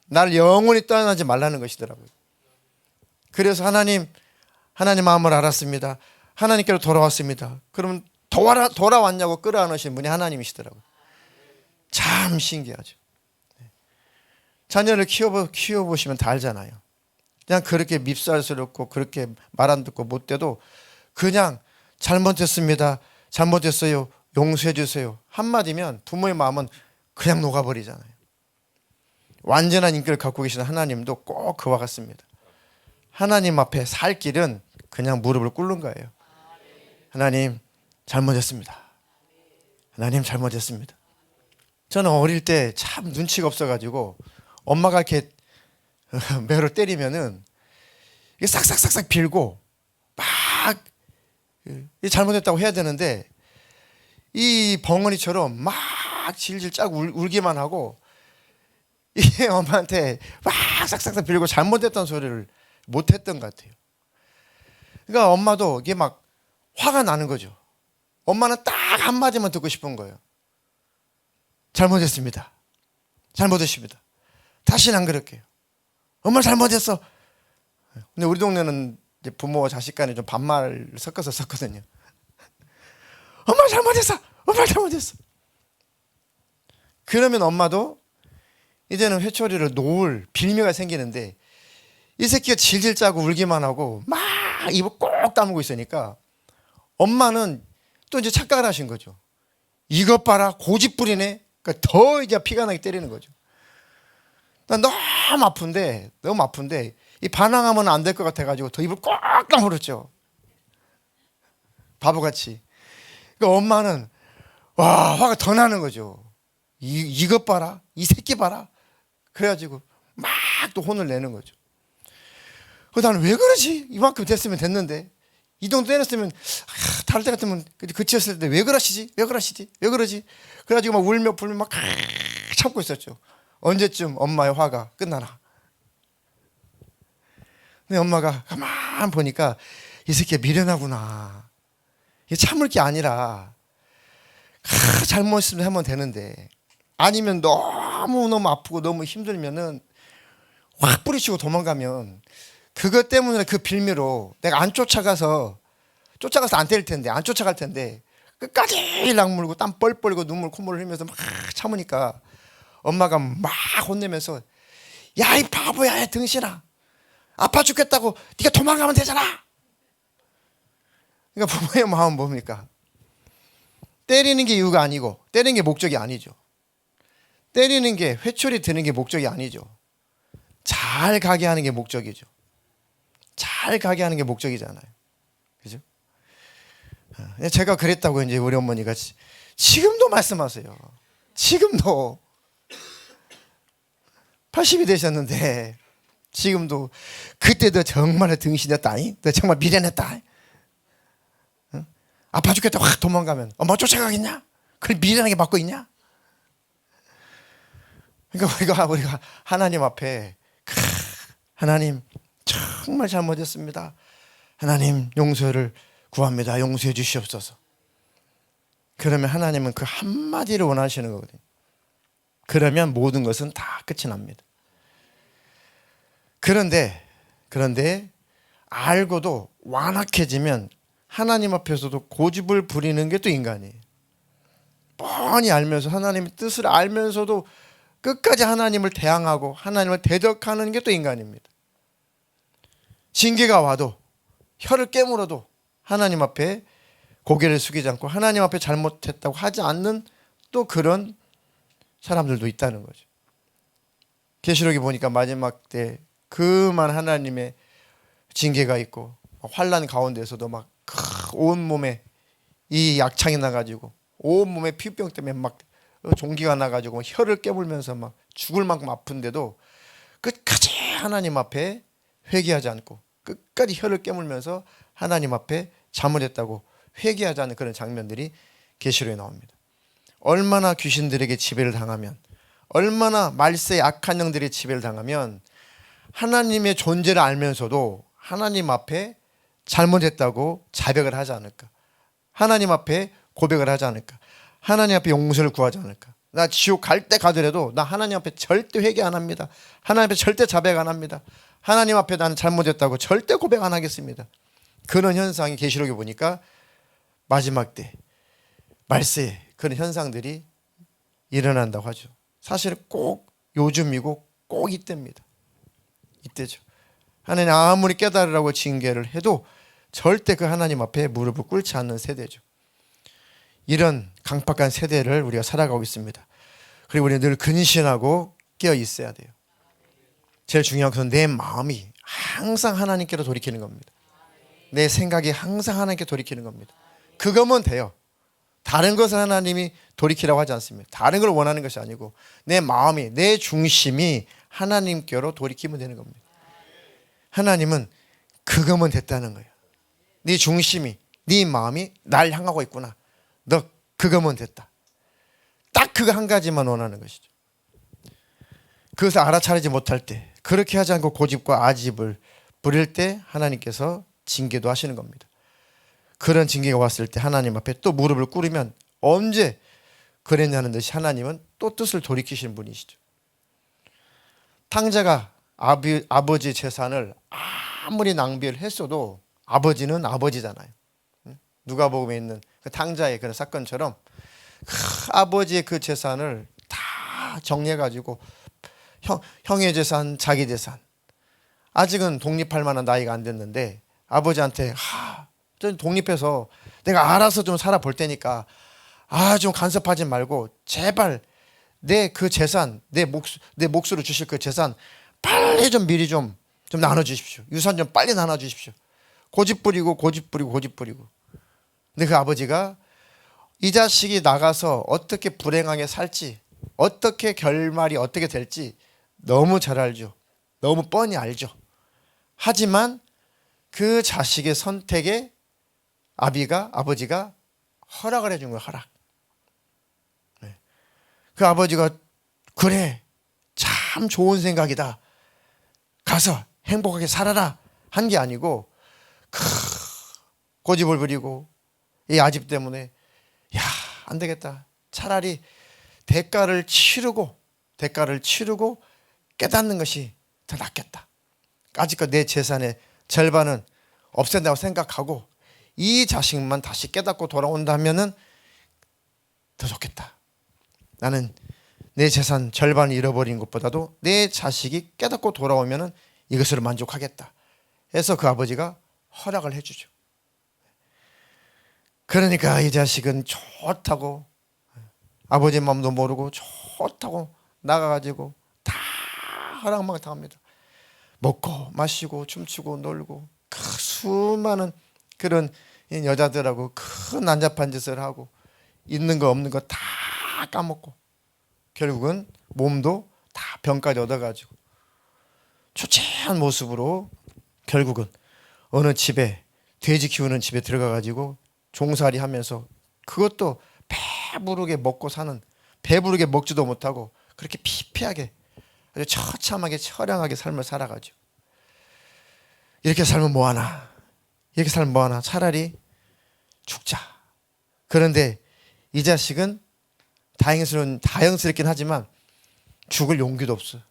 나를 영원히 떠나지 말라는 것이더라고요. 그래서 하나님 마음을 알았습니다. 하나님께로 돌아왔습니다. 그러면 돌아왔냐고 끌어안으신 분이 하나님이시더라고요. 참 신기하죠. 자녀를 키워보시면 다 알잖아요. 그냥 그렇게 밉살스럽고 그렇게 말 안 듣고 못돼도 그냥 잘못했습니다. 잘못했어요. 용서해 주세요. 한마디면 부모의 마음은 그냥 녹아버리잖아요. 완전한 인격을 갖고 계시는 하나님도 꼭 그와 같습니다. 하나님 앞에 살 길은 그냥 무릎을 꿇는 거예요. 하나님 잘못했습니다. 하나님 잘못했습니다. 저는 어릴 때 참 눈치가 없어가지고 엄마가 이렇게 매로 때리면은 이게 싹싹싹싹 빌고 막 잘못했다고 해야 되는데 이 벙어리처럼 막 질질 짜고 울기만 하고 이게 엄마한테 막 싹싹싹 빌고 잘못했던 소리를 못했던 것 같아요. 그러니까 엄마도 이게 막 화가 나는 거죠. 엄마는 딱 한마디만 듣고 싶은 거예요. 잘못했습니다. 잘못했습니다. 다시는 안 그럴게요. 엄마 잘못했어. 근데 우리 동네는 이제 부모와 자식 간에 좀 반말을 섞어서 썼거든요. 엄마 잘못했어. 엄마 잘못했어. 그러면 엄마도 이제는 회초리를 놓을 빌미가 생기는데 이 새끼가 질질 짜고 울기만 하고 막 입을 꼭 다물고 있으니까 엄마는 또 이제 착각을 하신 거죠. 이것 봐라 고집부리네. 그러니까 더 이제 피가 나게 때리는 거죠. 난 너무 아픈데 이 반항하면 안 될 것 같아가지고 더 입을 꼭 다물었죠. 바보같이. 그러니까 엄마는 와 화가 더 나는 거죠. 이것 봐라 이 새끼 봐라. 그래가지고 막 또 혼을 내는 거죠. 나는 왜 그러지? 이만큼 됐으면 됐는데 이 정도 때렸으면 다를 때 같으면 그치었을 때 왜 그러시지? 왜 그러시지? 왜 그러지? 그래가지고 막 울며 불며 막 참고 있었죠. 언제쯤 엄마의 화가 끝나나? 근데 엄마가 가만 보니까 이 새끼가 미련하구나. 이게 참을 게 아니라 잘못했으면 하면 되는데 아니면 너무 아프고 너무 힘들면은 확 뿌리치고 도망가면 그것 때문에 그 빌미로 내가 안 쫓아가서 안 때릴 텐데 안 쫓아갈 텐데 끝까지 악물고 땀 뻘뻘 흘리고 눈물 콧물을 흘리면서 막 참으니까 엄마가 막 혼내면서 야 이 바보야 이 등신아 아파 죽겠다고 네가 도망가면 되잖아. 그러니까 부모의 마음은 뭡니까? 때리는 게 이유가 아니고 때리는 게 목적이 아니죠. 때리는 게 회초리 드는 게 목적이 아니죠. 잘 가게 하는 게 목적이죠. 잘 가게 하는 게 목적이잖아요. 그죠? 제가 그랬다고 이제 우리 어머니가 지금도 말씀하세요. 지금도 80이 되셨는데 지금도 그때도 정말 등신했다니. 너 정말 미련했다. 응? 아파 죽겠다 확 도망가면 엄마 쫓아가겠냐? 그걸 미련하게 받고 있냐? 그러니까 우리가 하나님 앞에 하나님 정말 잘못했습니다. 하나님 용서를 구합니다. 용서해 주시옵소서. 그러면 하나님은 그 한마디를 원하시는 거거든요. 그러면 모든 것은 다 끝이 납니다. 그런데 알고도 완악해지면 하나님 앞에서도 고집을 부리는 게 또 인간이에요. 뻔히 알면서 하나님의 뜻을 알면서도 끝까지 하나님을 대항하고 하나님을 대적하는 게 또 인간입니다. 징계가 와도 혀를 깨물어도 하나님 앞에 고개를 숙이지 않고 하나님 앞에 잘못했다고 하지 않는 또 그런 사람들도 있다는 거죠. 계시록에 보니까 마지막 때 그만 하나님의 징계가 있고 환난 가운데서도 막 온몸에 이 약창이 나가지고 온몸에 피부병 때문에 막 종기가 나가지고 혀를 깨물면서 막 죽을 만큼 아픈데도 끝까지 하나님 앞에 회개하지 않고 끝까지 혀를 깨물면서 하나님 앞에 잘못했다고 회개하지 않는 그런 장면들이 계시록에 나옵니다. 얼마나 귀신들에게 지배를 당하면 얼마나 말세의 악한 영들의 지배를 당하면 하나님의 존재를 알면서도 하나님 앞에 잘못했다고 자백을 하지 않을까? 하나님 앞에 고백을 하지 않을까? 하나님 앞에 용서를 구하지 않을까? 나 지옥 갈 때 가더라도 나 하나님 앞에 절대 회개 안 합니다. 하나님 앞에 절대 자백 안 합니다. 하나님 앞에 나는 잘못했다고 절대 고백 안 하겠습니다. 그런 현상이 계시록에 보니까 마지막 때 말세에 그런 현상들이 일어난다고 하죠. 사실 꼭 요즘이고 꼭 이때입니다. 이때죠. 하나님 아무리 깨달으라고 징계를 해도 절대 그 하나님 앞에 무릎을 꿇지 않는 세대죠. 이런 강팍한 세대를 우리가 살아가고 있습니다. 그리고 우리는 늘 근신하고 깨어 있어야 돼요. 제일 중요한 것은 내 마음이 항상 하나님께로 돌이키는 겁니다. 내 생각이 항상 하나님께 돌이키는 겁니다. 그거면 돼요. 다른 것을 하나님이 돌이키라고 하지 않습니다. 다른 걸 원하는 것이 아니고 내 마음이 내 중심이 하나님께로 돌이키면 되는 겁니다. 하나님은 그거면 됐다는 거예요. 네 중심이, 네 마음이 날 향하고 있구나. 너 그거면 됐다. 딱 그거 한 가지만 원하는 것이죠. 그것을 알아차리지 못할 때, 그렇게 하지 않고 고집과 아집을 부릴 때 하나님께서 징계도 하시는 겁니다. 그런 징계가 왔을 때 하나님 앞에 또 무릎을 꿇으면 언제 그랬냐는 듯이 하나님은 또 뜻을 돌이키시는 분이시죠. 탕자가 아버지 재산을 아무리 낭비를 했어도 아버지는 아버지잖아요. 누가복음에 있는 그 탕자의 그런 사건처럼 아버지의 그 재산을 다 정리해가지고 형의 재산, 자기 재산, 아직은 독립할 만한 나이가 안 됐는데 아버지한테 좀 독립해서 내가 알아서 좀 살아볼 테니까 좀 간섭하지 말고 제발 내 그 재산, 내 몫으로 주실 그 재산 빨리 좀 미리 좀 나눠주십시오. 유산 좀 빨리 나눠주십시오. 고집 부리고 근데 그 아버지가 이 자식이 나가서 어떻게 불행하게 살지, 어떻게 결말이 어떻게 될지 너무 잘 알죠. 너무 뻔히 알죠. 하지만 그 자식의 선택에 아버지가 허락을 해준 거예요. 허락. 그 아버지가 그래, 참 좋은 생각이다, 가서 행복하게 살아라 한 게 아니고 고집을 부리고 이 아집 때문에 안 되겠다, 차라리 대가를 치르고 깨닫는 것이 더 낫겠다. 아직까지 내 재산의 절반은 없앤다고 생각하고 이 자식만 다시 깨닫고 돌아온다면은 더 좋겠다. 나는 내 재산 절반을 잃어버린 것보다도 내 자식이 깨닫고 돌아오면은 이것으로 만족하겠다 해서 그 아버지가 허락을 해주죠. 그러니까 이 자식은 좋다고, 아버지 마음도 모르고 좋다고 나가가지고 다 허락만 당합니다. 먹고 마시고 춤추고 놀고 수많은 그런 여자들하고 큰 난잡한 짓을 하고 있는 거 없는 거 다 까먹고 결국은 몸도 다 병까지 얻어가지고 초췌한 모습으로 결국은 어느 집에, 돼지 키우는 집에 들어가가지고 종살이 하면서 그것도 배부르게 먹고 사는, 배부르게 먹지도 못하고 그렇게 피폐하게 아주 처참하게 처량하게 삶을 살아가지고 이렇게 살면 뭐하나, 이렇게 살면 뭐하나, 차라리 죽자. 그런데 이 자식은 다행스럽긴 하지만 죽을 용기도 없어요.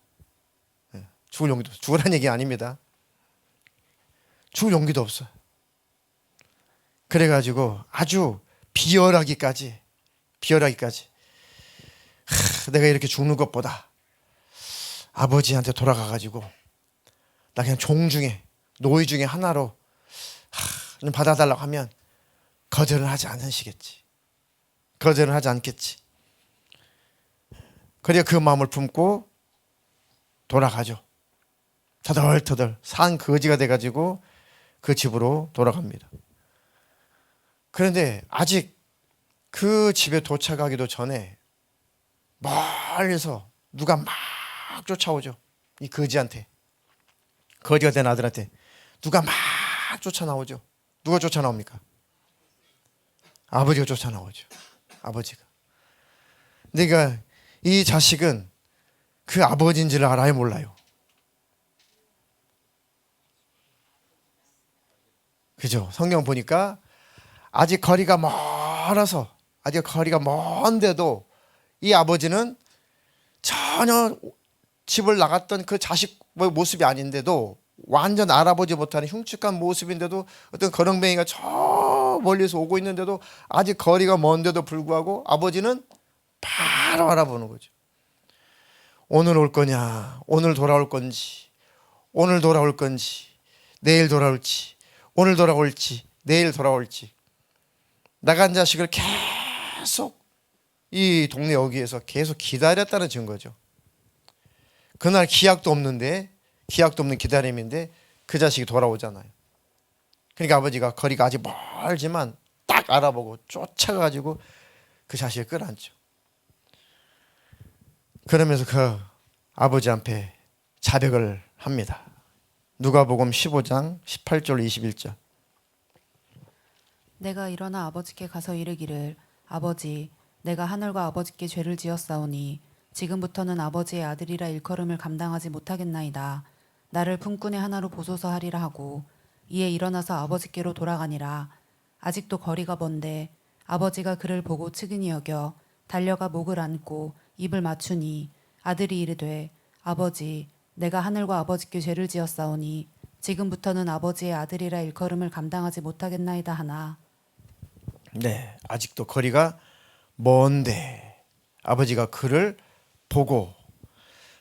죽을 용기도 없어요. 죽으라는 얘기 아닙니다. 죽을 용기도 없어요. 그래가지고 아주 비열하기까지 내가 이렇게 죽는 것보다 아버지한테 돌아가가지고 나 그냥 노예 중에 하나로 좀 받아달라고 하면 거절은 하지 않으시겠지. 거절은 하지 않겠지. 그래야 그 마음을 품고 돌아가죠. 터덜터덜 산 거지가 돼가지고 그 집으로 돌아갑니다. 그런데 아직 그 집에 도착하기도 전에 멀리서 누가 막 쫓아오죠. 이 거지한테, 거지가 된 아들한테 누가 막 쫓아나오죠. 누가 쫓아나옵니까? 아버지가 쫓아나오죠. 아버지가. 그러니까 이 자식은 그 아버지인지를 알아요, 몰라요? 그죠? 성경 보니까 아직 거리가 먼데도 이 아버지는 전혀 집을 나갔던 그 자식 모습이 아닌데도 완전 알아보지 못하는 흉측한 모습인데도 어떤 거렁뱅이가 저 멀리서 오고 있는데도 아직 거리가 먼데도 불구하고 아버지는 바로 알아보는 거죠. 오늘 올 거냐, 오늘 돌아올 건지, 오늘 돌아올 건지, 내일 돌아올지, 오늘 돌아올지, 내일 돌아올지. 나간 자식을 계속 이 동네 여기에서 계속 기다렸다는 증거죠. 그날 기약도 없는 기다림인데 그 자식이 돌아오잖아요. 그러니까 아버지가 거리가 아직 멀지만 딱 알아보고 쫓아가가지고 그 자식을 끌어안죠. 그러면서 그 아버지 앞에 자백을 합니다. 누가복음 15장 18절 21절. 내가 일어나 아버지께 가서 이르기를 아버지 내가 하늘과 아버지께 죄를 지었사오니 지금부터는 아버지의 아들이라 일컬음을 감당하지 못하겠나이다. 나를 품꾼의 하나로 보소서 하리라 하고 이에 일어나서 아버지께로 돌아가니라. 아직도 거리가 먼데 아버지가 그를 보고 측은히 여겨 달려가 목을 안고 입을 맞추니 아들이 이르되 아버지 내가 하늘과 아버지께 죄를 지었사오니 지금부터는 아버지의 아들이라 일컬음을 감당하지 못하겠나이다 하나. 네, 아직도 거리가 먼데 아버지가 그를 보고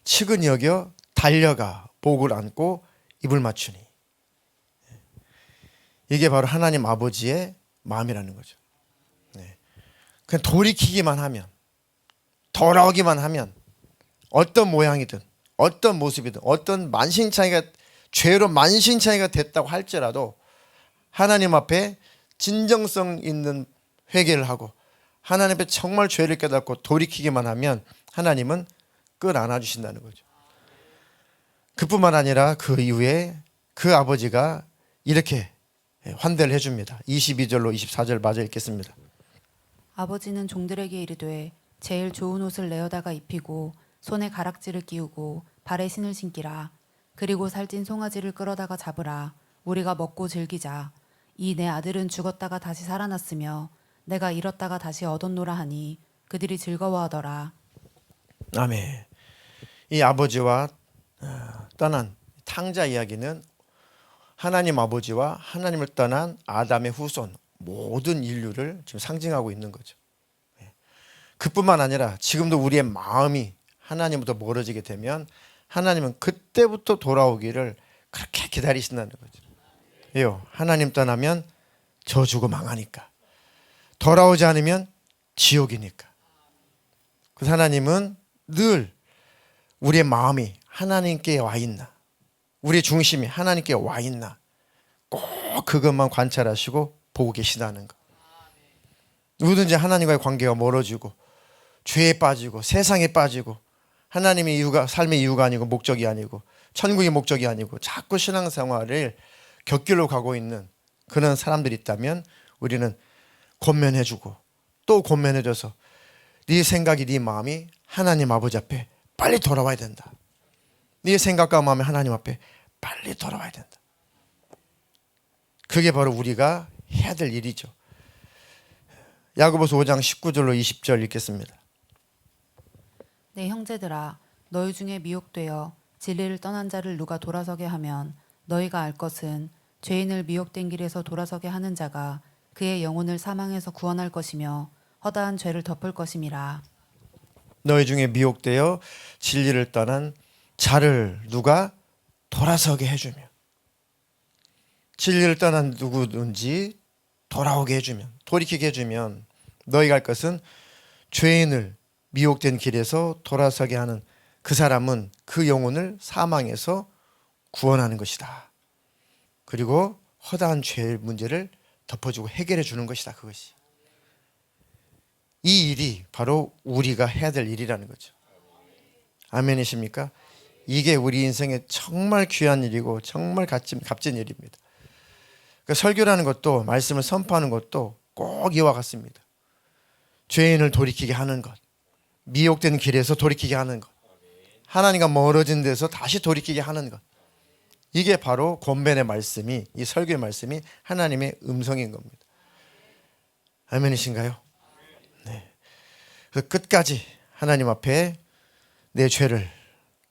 측은히 여겨 달려가 목을 안고 입을 맞추니, 이게 바로 하나님 아버지의 마음이라는 거죠. 그냥 돌이키기만 하면, 돌아오기만 하면 어떤 모양이든 어떤 모습이든 어떤 만신창이가 죄로 만신창이가 됐다고 할지라도 하나님 앞에 진정성 있는 회개를 하고 하나님 앞에 정말 죄를 깨닫고 돌이키기만 하면 하나님은 끌어안아 주신다는 거죠. 그뿐만 아니라 그 이후에 그 아버지가 이렇게 환대를 해줍니다. 22절로 24절 마저 읽겠습니다. 아버지는 종들에게 이르되 제일 좋은 옷을 내어다가 입히고 손에 가락지를 끼우고 발에 신을 신기라. 그리고 살찐 송아지를 끌어다가 잡으라. 우리가 먹고 즐기자. 이 내 아들은 죽었다가 다시 살아났으며 내가 잃었다가 다시 얻었노라 하니 그들이 즐거워하더라. 아멘. 이 아버지와 떠난 탕자 이야기는 하나님 아버지와 하나님을 떠난 아담의 후손 모든 인류를 지금 상징하고 있는 거죠. 그뿐만 아니라 지금도 우리의 마음이 하나님부터 멀어지게 되면 하나님은 그때부터 돌아오기를 그렇게 기다리신다는 거죠. 왜요? 하나님 떠나면 저주고 망하니까. 돌아오지 않으면 지옥이니까. 그래서 하나님은 늘 우리의 마음이 하나님께 와 있나, 우리의 중심이 하나님께 와 있나 꼭 그것만 관찰하시고 보고 계시다는 것. 누구든지 하나님과의 관계가 멀어지고 죄에 빠지고 세상에 빠지고 하나님의 이유가 삶의 이유가 아니고 목적이 아니고 천국의 목적이 아니고 자꾸 신앙생활을 곁길로 가고 있는 그런 사람들이 있다면 우리는 권면해주고 또 권면해줘서 네 생각이 네 마음이 하나님 아버지 앞에 빨리 돌아와야 된다. 네 생각과 마음이 하나님 앞에 빨리 돌아와야 된다. 그게 바로 우리가 해야 될 일이죠. 야고보서 5장 19절로 20절 읽겠습니다. 내 형제들아 너희 중에 미혹되어 진리를 떠난 자를 누가 돌아서게 하면 너희가 알 것은 죄인을 미혹된 길에서 돌아서게 하는 자가 그의 영혼을 사망에서 구원할 것이며 허다한 죄를 덮을 것임이라. 너희 중에 미혹되어 진리를 떠난 자를 누가 돌아서게 해주며, 진리를 떠난 누구든지 돌아오게 해주면, 돌이키게 해주면 너희가 할 것은 죄인을 미혹된 길에서 돌아서게 하는 그 사람은 그 영혼을 사망에서 구원하는 것이다. 그리고 허다한 죄의 문제를 덮어주고 해결해 주는 것이다. 그것이. 이 일이 바로 우리가 해야 될 일이라는 거죠. 아멘이십니까? 이게 우리 인생에 정말 귀한 일이고 정말 값진 일입니다. 그러니까 설교라는 것도, 말씀을 선포하는 것도 꼭 이와 같습니다. 죄인을 돌이키게 하는 것, 미혹된 길에서 돌이키게 하는 것, 하나님과 멀어진 데서 다시 돌이키게 하는 것, 이게 바로 권면의 말씀이, 이 설교의 말씀이 하나님의 음성인 겁니다. 아멘이신가요? 네. 그 끝까지 하나님 앞에 내 죄를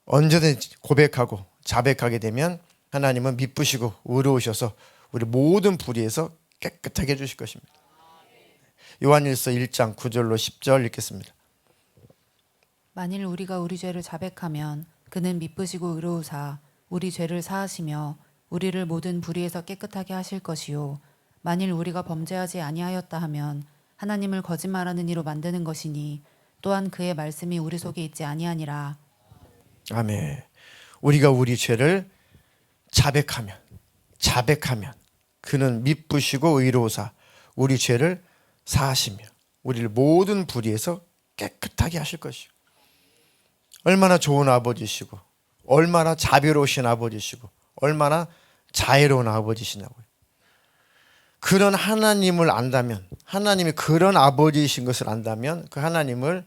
언제든지 고백하고 자백하게 되면 하나님은 미쁘시고 의로우셔서 우리 모든 불의에서 깨끗하게 해주실 것입니다. 요한일서 1장 9절로 10절 읽겠습니다. 만일 우리가 우리 죄를 자백하면 그는 미쁘시고 의로우사 우리 죄를 사하시며 우리를 모든 불의에서 깨끗하게 하실 것이요 만일 우리가 범죄하지 아니하였다 하면 하나님을 거짓말하는 이로 만드는 것이니 또한 그의 말씀이 우리 속에 있지 아니하니라. 아멘. 우리가 우리 죄를 자백하면 그는 미쁘시고 의로우사 우리 죄를 사하시며 우리를 모든 불의에서 깨끗하게 하실 것이요. 얼마나 좋은 아버지시고 얼마나 자비로우신 아버지시고 얼마나 자애로운 아버지시냐고요. 그런 하나님을 안다면, 하나님이 그런 아버지이신 것을 안다면 그 하나님을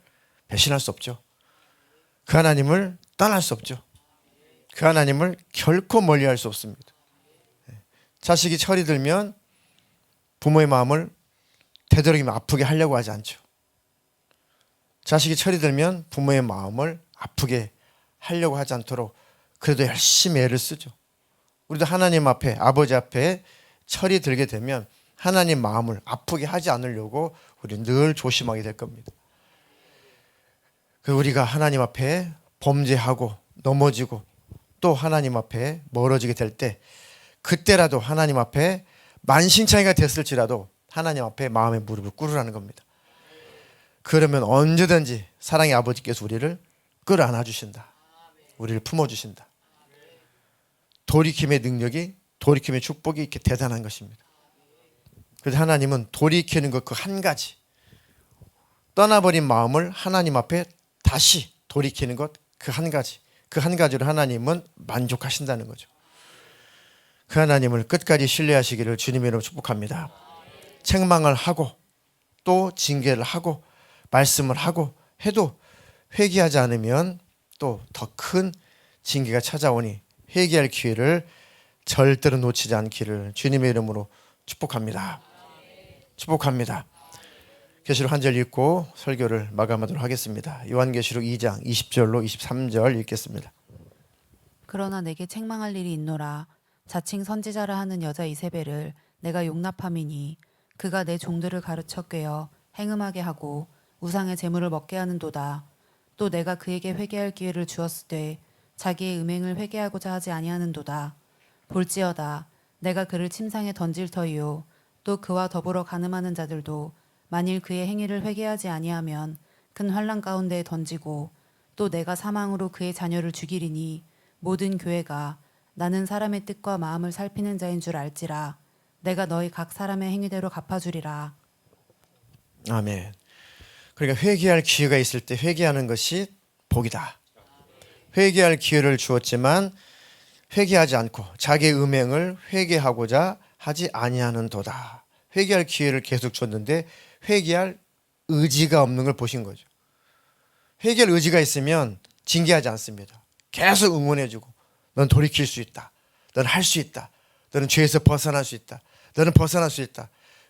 배신할 수 없죠. 그 하나님을 떠날 수 없죠. 그 하나님을 결코 멀리할 수 없습니다. 자식이 철이 들면 부모의 마음을 되도록이면 아프게 하려고 하지 않죠. 자식이 철이 들면 부모의 마음을 아프게 하려고 하지 않도록 그래도 열심히 애를 쓰죠. 우리도 하나님 앞에, 아버지 앞에 철이 들게 되면 하나님 마음을 아프게 하지 않으려고 우리 늘 조심하게 될 겁니다. 우리가 하나님 앞에 범죄하고 넘어지고 또 하나님 앞에 멀어지게 될 때 그때라도 하나님 앞에 만신창이가 됐을지라도 하나님 앞에 마음의 무릎을 꿇으라는 겁니다. 그러면 언제든지 사랑의 아버지께서 우리를 끌어안아 주신다. 우리를 품어주신다. 돌이킴의 능력이, 돌이킴의 축복이 이렇게 대단한 것입니다. 그래서 하나님은 돌이키는 것 그 한 가지, 떠나버린 마음을 하나님 앞에 다시 돌이키는 것 그 한 가지, 그 한 가지로 하나님은 만족하신다는 거죠. 그 하나님을 끝까지 신뢰하시기를 주님의 이름으로 축복합니다. 책망을 하고 또 징계를 하고 말씀을 하고 해도 회개하지 않으면 또 더 큰 징계가 찾아오니 회개할 기회를 절대로 놓치지 않기를 주님의 이름으로 축복합니다. 축복합니다. 계시록 한 절 읽고 설교를 마감하도록 하겠습니다. 요한계시록 2장 20절로 23절 읽겠습니다. 그러나 내게 책망할 일이 있노라. 자칭 선지자라 하는 여자 이세벨을 내가 용납함이니 그가 내 종들을 가르쳐 꿰어 행음하게 하고 우상의 제물을 먹게 하는도다. 또 내가 그에게 회개할 기회를 주었으되 자기의 음행을 회개하고자 하지 아니하는도다. 볼지어다 내가 그를 침상에 던질 터이요 또 그와 더불어 간음하는 자들도 만일 그의 행위를 회개하지 아니하면 큰 환난 가운데에 던지고 또 내가 사망으로 그의 자녀를 죽이리니 모든 교회가 나는 사람의 뜻과 마음을 살피는 자인 줄 알지라. 내가 너희 각 사람의 행위대로 갚아주리라. 아멘. 그러니까 회개할 기회가 있을 때 회개하는 것이 복이다. 회개할 기회를 주었지만 회개하지 않고 자기의 음행을 회개하고자 하지 아니하는도다. 회개할 기회를 계속 줬는데 회개할 의지가 없는 걸 보신 거죠. 회개할 의지가 있으면 징계하지 않습니다. 계속 응원해주고 넌 돌이킬 수 있다. 넌 할 수 있다. 너는 죄에서 벗어날 수 있다. 너는 벗어날 수 있다.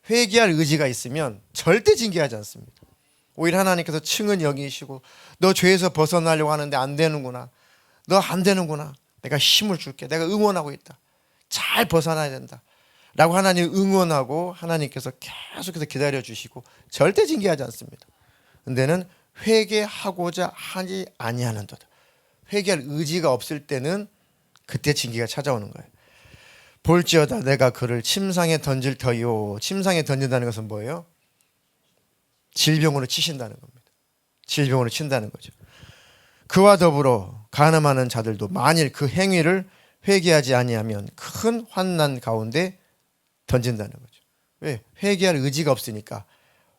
회개할 의지가 있으면 절대 징계하지 않습니다. 오히려 하나님께서 측은히 여기시고 너 죄에서 벗어나려고 하는데 안 되는구나. 너 안 되는구나. 내가 힘을 줄게. 내가 응원하고 있다. 잘 벗어나야 된다. 라고 하나님 응원하고 하나님께서 계속해서 기다려주시고 절대 징계하지 않습니다. 근데는 회개하고자 하지 아니하는도다. 회개할 의지가 없을 때는 그때 징계가 찾아오는 거예요. 볼지어다 내가 그를 침상에 던질 터이요. 침상에 던진다는 것은 뭐예요? 질병으로 치신다는 겁니다. 질병으로 친다는 거죠. 그와 더불어 간음하는 자들도 만일 그 행위를 회개하지 아니하면 큰 환난 가운데 던진다는 거죠. 왜? 회개할 의지가 없으니까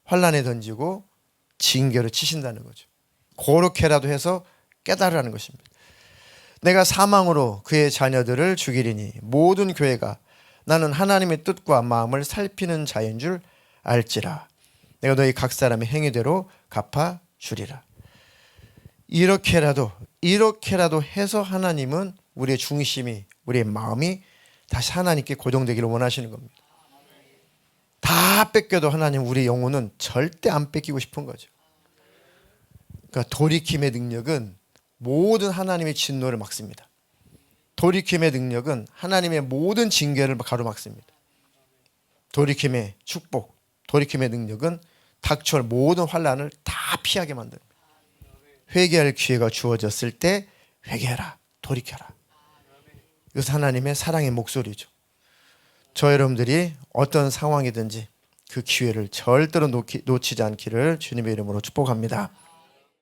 환난에 던지고 징계로 치신다는 거죠. 그렇게라도 해서 깨달으라는 것입니다. 내가 사망으로 그의 자녀들을 죽이리니 모든 교회가 나는 하나님의 뜻과 마음을 살피는 자인 줄 알지라. 내가 너희 각 사람의 행위대로 갚아주리라. 이렇게라도 해서 하나님은 우리의 중심이, 우리의 마음이 다시 하나님께 고정되기를 원하시는 겁니다. 다 뺏겨도 하나님 우리의 영혼은 절대 안 뺏기고 싶은 거죠. 그러니까 돌이킴의 능력은 모든 하나님의 진노를 막습니다. 돌이킴의 능력은 하나님의 모든 징계를 가로막습니다. 돌이킴의 축복, 돌이킴의 능력은 닥쳐올 모든 환난을 다 피하게 만듭니다. 회개할 기회가 주어졌을 때 회개하라, 돌이켜라. 이것은 하나님의 사랑의 목소리죠. 저 여러분들이 어떤 상황이든지 그 기회를 절대로 놓치지 않기를 주님의 이름으로 축복합니다.